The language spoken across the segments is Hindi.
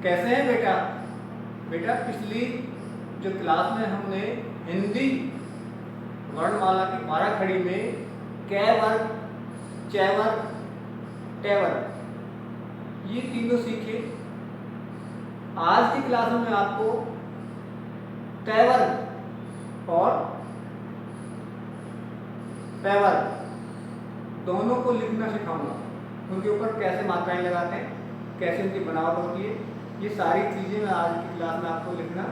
कैसे हैं बेटा? बेटा पिछली जो क्लास में हमने हिंदी वर्णमाला की 12 खड़ी में कै वर्ग, चै वर्ग, टे वर्ग ये तीनों सीखे। आज की क्लास में मैं आपको तै वर्ग और पै वर्ग दोनों को लिखना सिखाऊंगा। उनके ऊपर कैसे मात्राएं लगाते हैं, कैसे उनकी बनावट होती है, ये सारी चीज़ें मैं आज की क्लास में आपको लिखना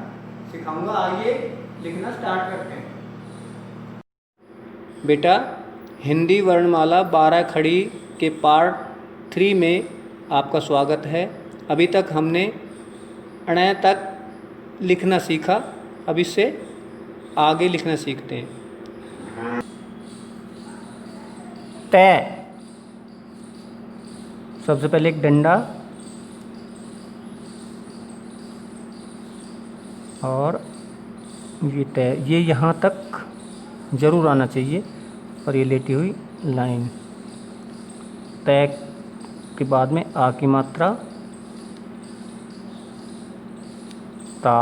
सिखाऊंगा। आइए लिखना स्टार्ट करते हैं। बेटा हिंदी वर्णमाला 12 खड़ी के पार्ट 3 में आपका स्वागत है। अभी तक हमने ण तक लिखना सीखा, अब इससे आगे लिखना सीखते हैं। तै, सबसे पहले एक डंडा और ये तै, ये यहाँ तक जरूर आना चाहिए और ये लेटी हुई लाइन। तै के बाद में आ की मात्रा, ता,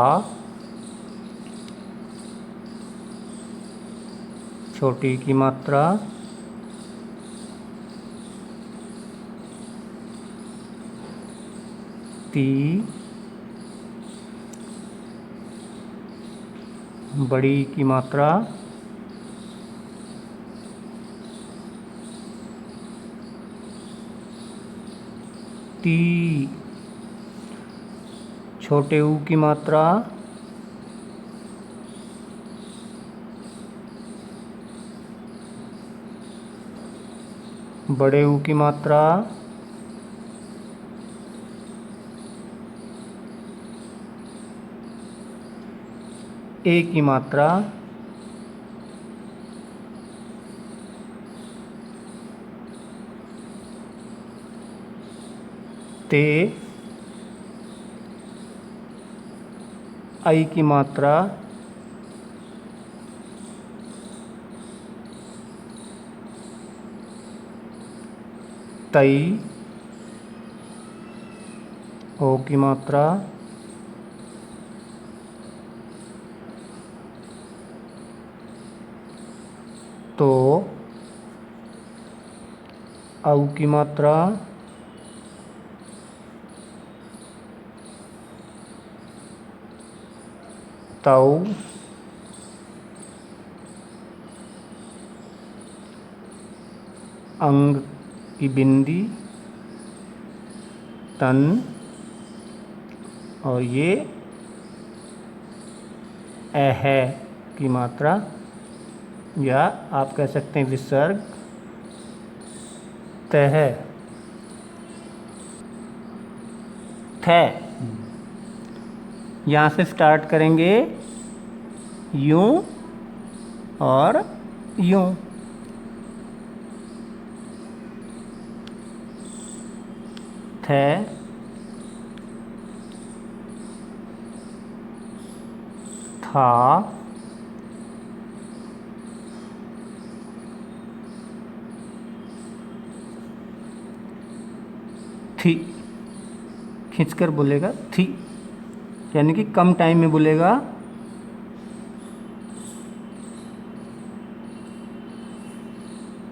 छोटी की मात्रा, ती, बड़ी की मात्रा, ती, छोटे ऊ की मात्रा, बड़े ऊ की मात्रा, ए की मात्रा, ते, आई की मात्रा, तई, ओ की मात्रा, तो, औ की मात्रा, तौ, अंग की बिंदी, तन, और ये ऐह की मात्रा, या आप कह सकते हैं विसर्ग, तह, थ। यहाँ से स्टार्ट करेंगे यूं और यूं। थ, था, थी। खींचकर बोलेगा थी, यानी कि कम टाइम में बोलेगा।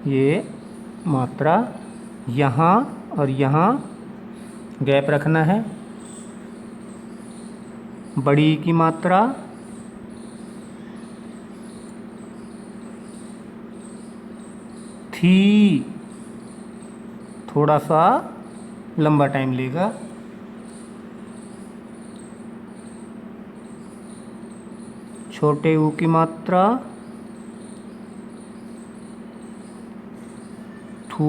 ये मात्रा यहाँ और यहाँ गैप रखना है। बड़ी की मात्रा, थी, थोड़ा सा लंबा टाइम लेगा। छोटे ऊ की मात्रा, थू,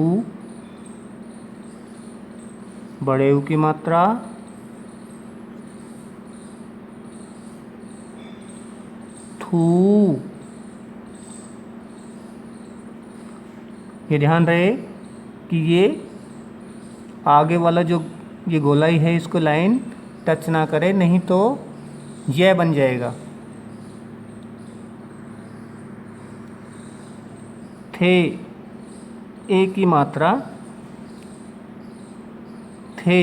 बड़े ऊ की मात्रा, थू। ये ध्यान रहे कि ये आगे वाला जो ये गोलाई है इसको लाइन टच ना करे, नहीं तो यह बन जाएगा। थे, ए की मात्रा, थे,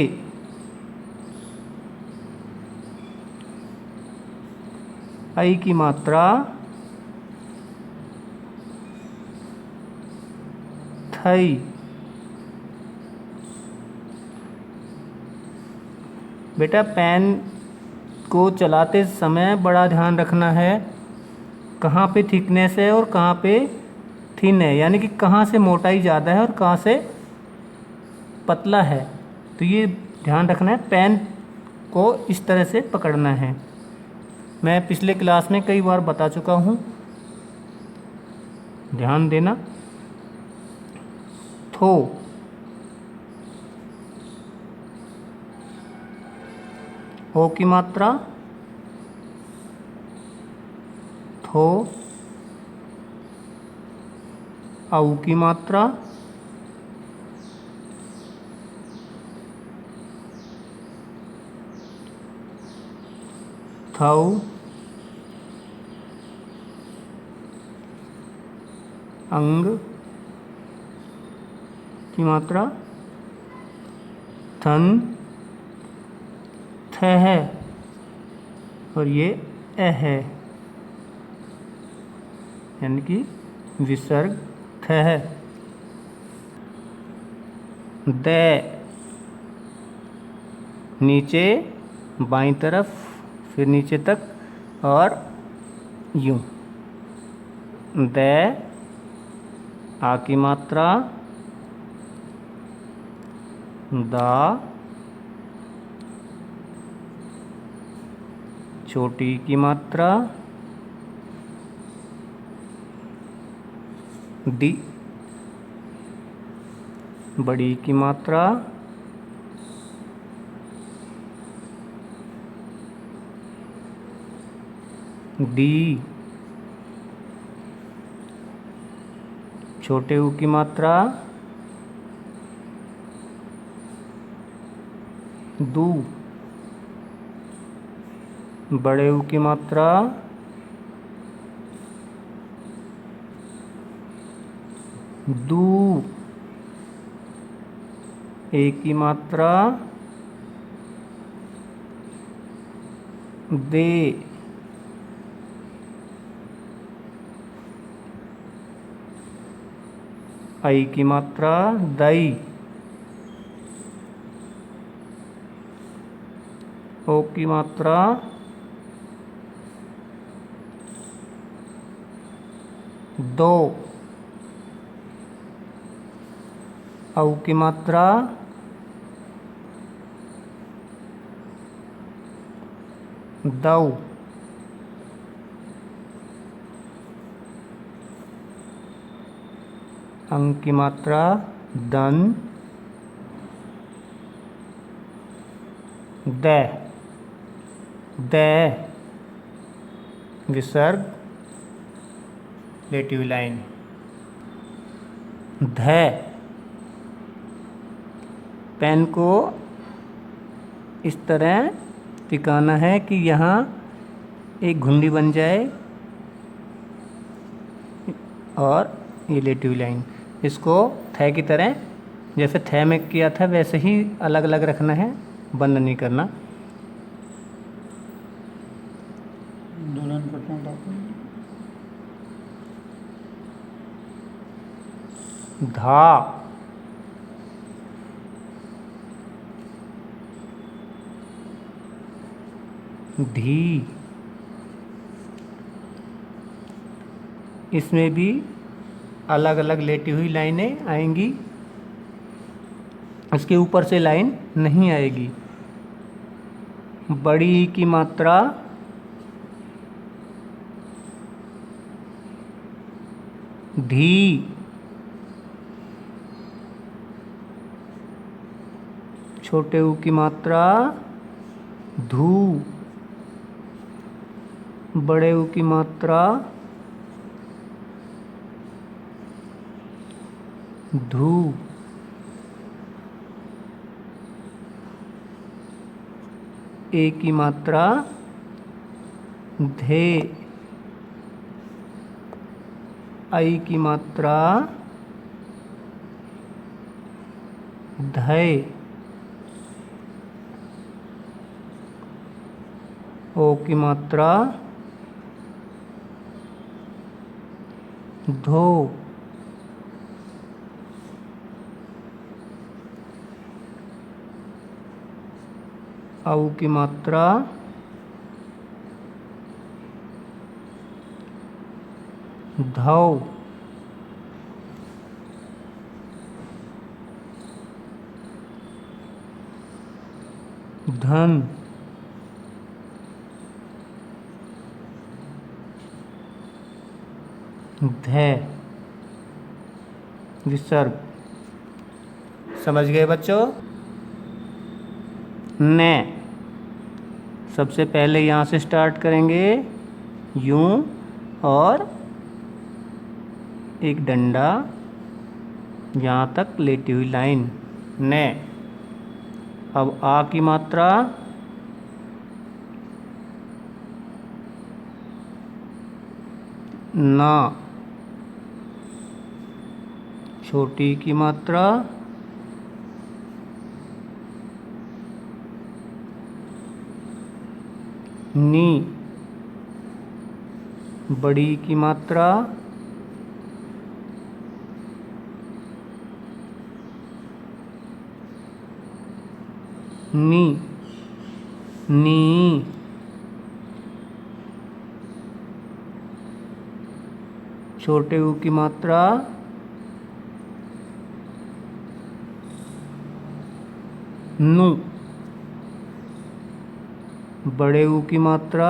ऐ की मात्रा थई। बेटा पेन को चलाते समय बड़ा ध्यान रखना है कहाँ पे थिकनेस है और कहाँ पे थिन है, यानी कि कहाँ से मोटाई ज़्यादा है और कहाँ से पतला है। तो ये ध्यान रखना है, पेन को इस तरह से पकड़ना है। मैं पिछले क्लास में कई बार बता चुका हूँ, ध्यान देना। थो, ओ की मात्रा थो, औ की मात्रा थौ, अंग की मात्रा थन, थ है और ये ए है, यानी कि विसर्ग थ है। द, नीचे बाईं तरफ, फिर नीचे तक और यूं। द, आ की मात्रा दा, छोटी की मात्रा दी, बड़ी की मात्रा डी, छोटे ऊ की मात्रा दू, बड़े ऊ की मात्रा दू, ए की मात्रा दे, ऐ की मात्रा दई, ओ की मात्रा दो, औ की मात्रा दौ, अंग की मात्रा दन, द, द विसर्ग लेटिव लाइन। ध, पेन को इस तरह टिकाना है कि यहाँ एक घुंडी बन जाए और ये लेटिव लाइन, इसको थ की तरह जैसे थ में किया था वैसे ही अलग अलग रखना है, बंद नहीं करना। धा, धी, इसमें भी अलग अलग लेटी हुई लाइनें आएंगी, इसके ऊपर से लाइन नहीं आएगी। बड़ी की मात्रा धी, छोटे ऊ की मात्रा धू, बड़े ऊ की मात्रा धू, ए की मात्रा धे, ऐ की मात्रा धय, ओ की मात्रा धो, औ की मात्रा धौ, धन, धै, विसर्ग। समझ गए बच्चों? ने, सबसे पहले यहाँ से स्टार्ट करेंगे यूं, और एक डंडा यहाँ तक लेटी हुई लाइन, ने। अब आ की मात्रा ना, छोटी की मात्रा नी, बड़ी की मात्रा नी, नी, छोटे ऊ की मात्रा नु, बड़े ऊ की मात्रा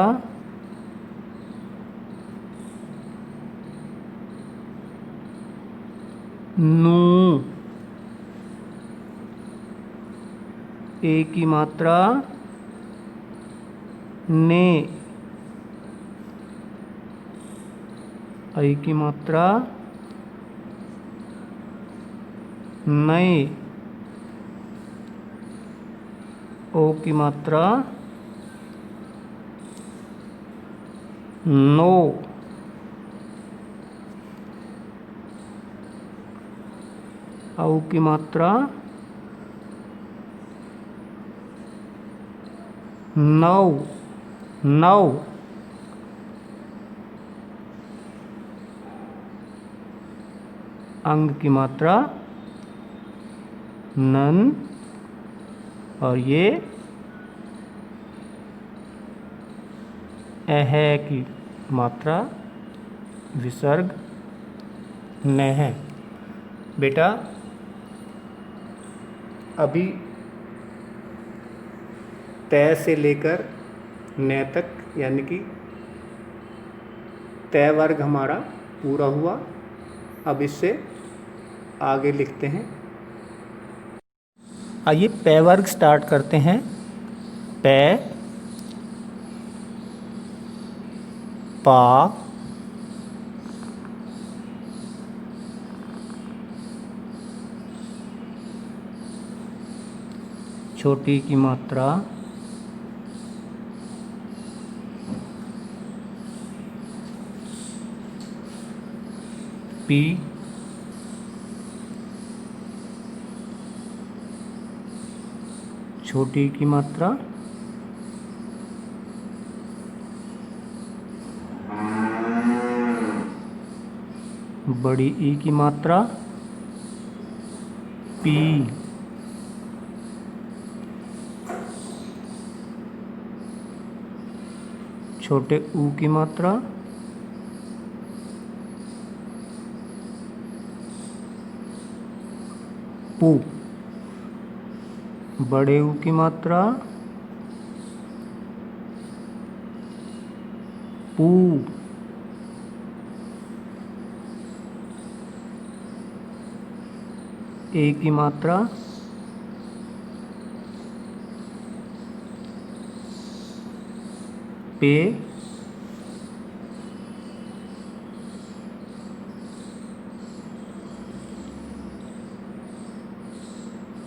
नू, ए की मात्रा ने, आई की मात्रा नए, ओ की मात्रा नो, औ की मात्रा नौ, नौ, अंग की मात्रा नन, और ये अह की मात्रा विसर्ग न है। बेटा अभी तय से लेकर न तक, यानी कि तय वर्ग हमारा पूरा हुआ। अब इससे आगे लिखते हैं। आइए पै वर्ग स्टार्ट करते हैं। पै, पा, छोटी की मात्रा पी, छोटी की मात्रा बड़ी ई की मात्रा पी, छोटे ऊ की मात्रा पू, बड़े ऊ की मात्रा पू, ए की मात्रा पे,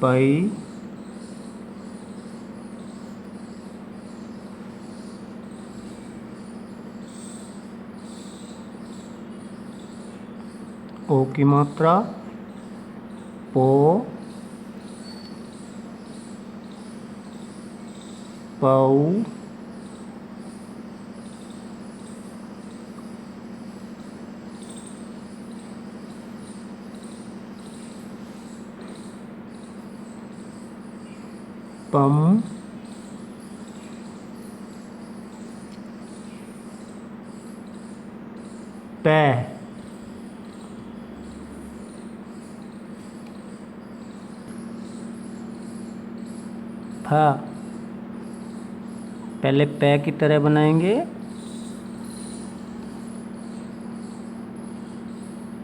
पई, ओ की मात्रा पो, पऊ, पम, पै, फा। पहले पै की तरह बनाएंगे,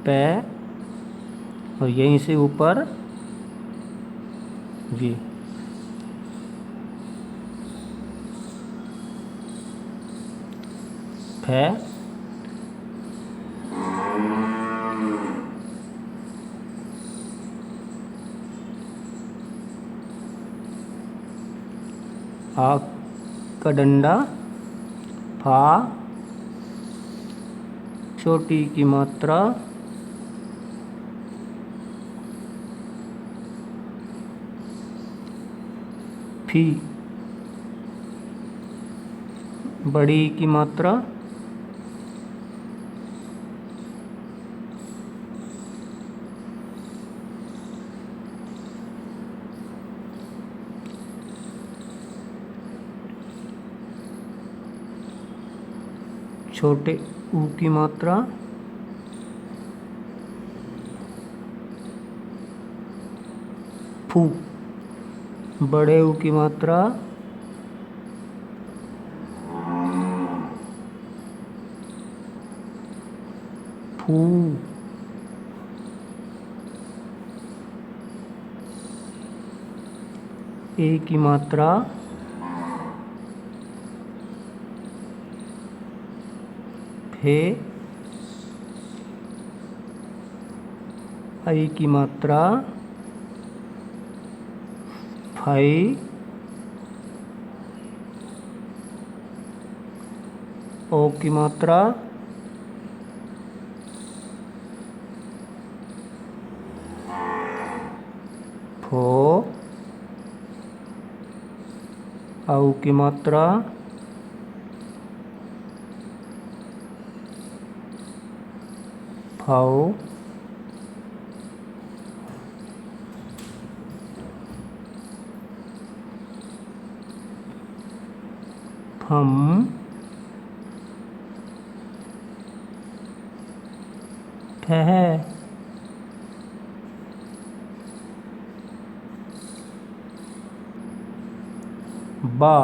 पै, और यहीं से ऊपर जी, फै, आ का डंडा, फा, छोटी की मात्रा, फी, बड़ी की मात्रा, छोटे ऊ की मात्रा, फू, बड़े ऊ की मात्रा, फू, ए की मात्रा, फे, आई की मात्रा, फाई, ओ की मात्रा, फो, आउ की मात्रा, फाओ, फम, फह, बा,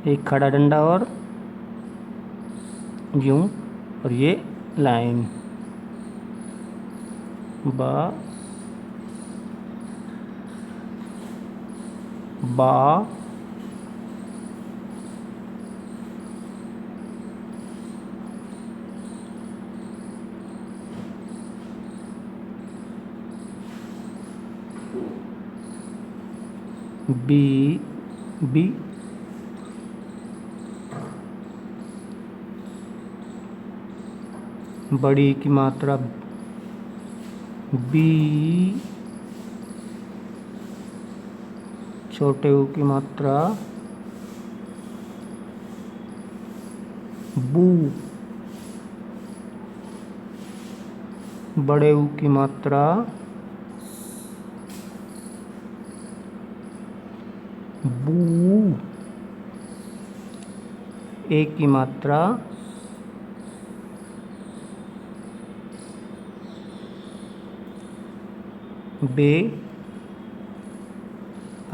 एक खड़ा डंडा और यूं, और ये लाइन, बा, बा, बी, बी, बड़ी की मात्रा, बी, छोटे ऊ की मात्रा, बू, बड़े ऊ की मात्रा, बू, ए की मात्रा, बे,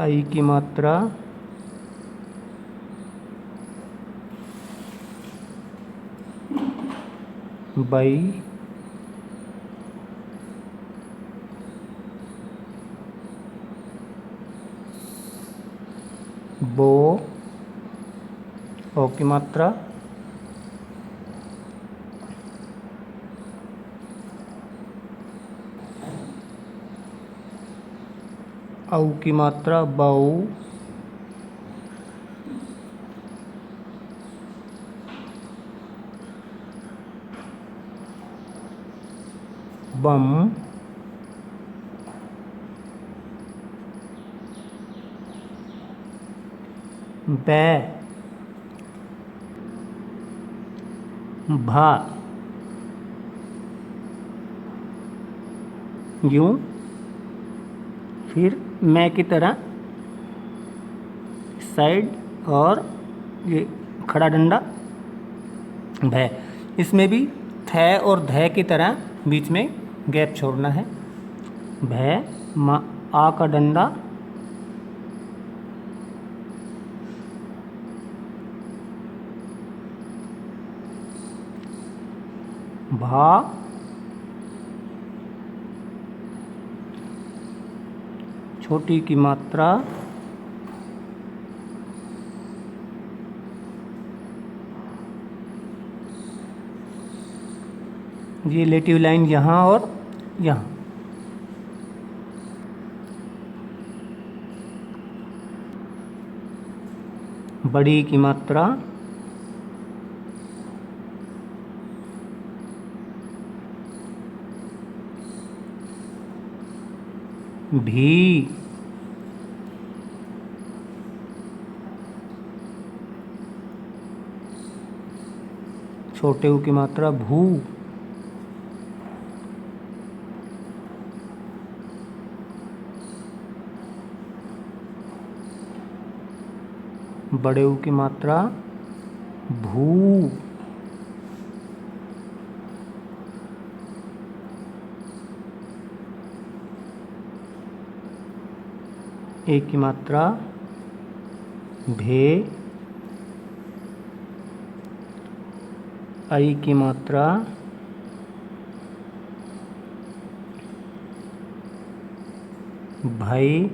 आई की मात्रा, बई, बो, ओ की मात्रा, औ की मात्रा, बऊ, बम, बै, भा, यूं, फिर मैं की तरह साइड और ये खड़ा डंडा भय। इसमें भी थ और ध की तरह बीच में गैप छोड़ना है। भय मा आ का डंडा भा छोटी की मात्रा ये रिलेटिव लाइन यहाँ और यहाँ। बड़ी की मात्रा भी। छोटे ऊ की मात्रा भू। बड़े ऊ की मात्रा भू। एक की मात्रा भे। आई की मात्रा भई।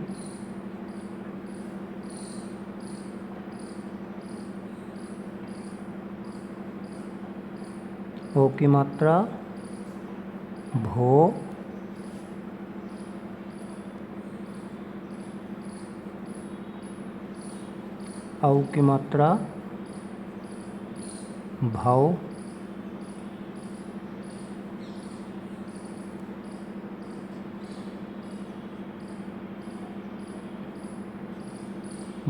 ओ की मात्रा भो। औ की मात्रा भाव।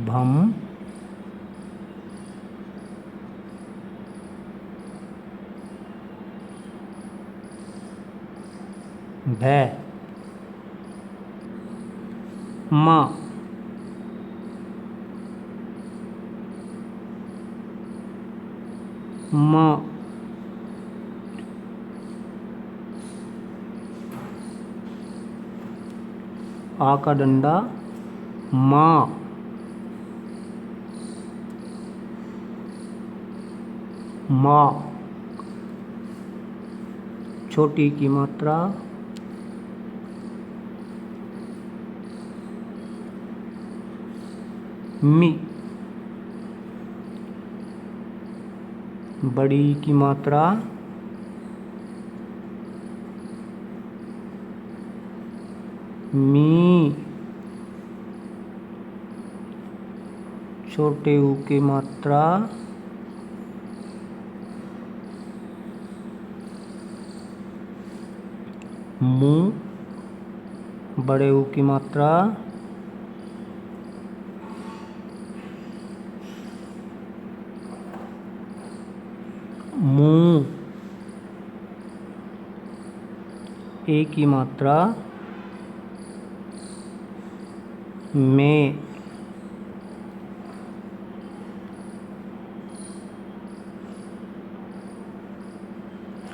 भम। भै। माँ माँ। आ का डंडा माँ। माँ। छोटी की मात्रा मी। बड़ी की मात्रा मी। छोटे ऊ की मात्रा मू। बड़े ऊ की मात्रा मू। ए की मात्रा में।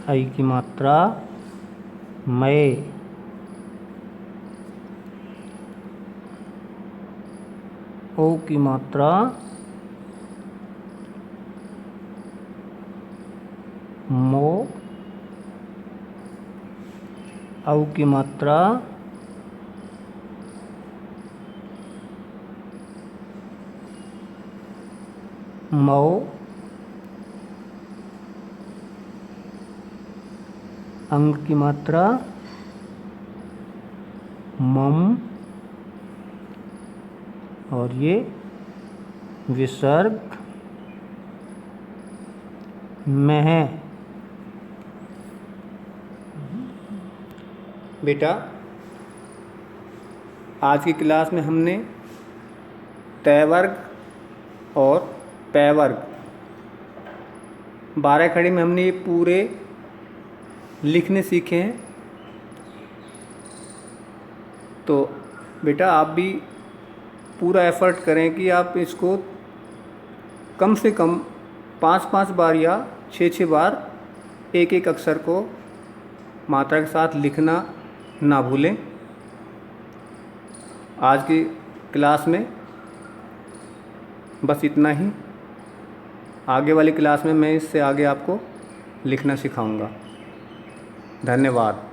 आई की मात्रा मैं। ओ की मात्रा मो। औ की मात्रा मौ। अंग की मात्रा मम। और ये विसर्ग में है। बेटा आज की क्लास में हमने तय वर्ग और पै वर्ग 12 खड़ी में हमने ये पूरे लिखने सीखे हैं। तो बेटा आप भी पूरा एफ़र्ट करें कि आप इसको कम से कम 5-5 बार या 6-6 बार एक एक अक्षर को मात्रा के साथ लिखना ना भूलें। आज की क्लास में बस इतना ही। आगे वाली क्लास में मैं इससे आगे आपको लिखना सिखाऊंगा। धन्यवाद।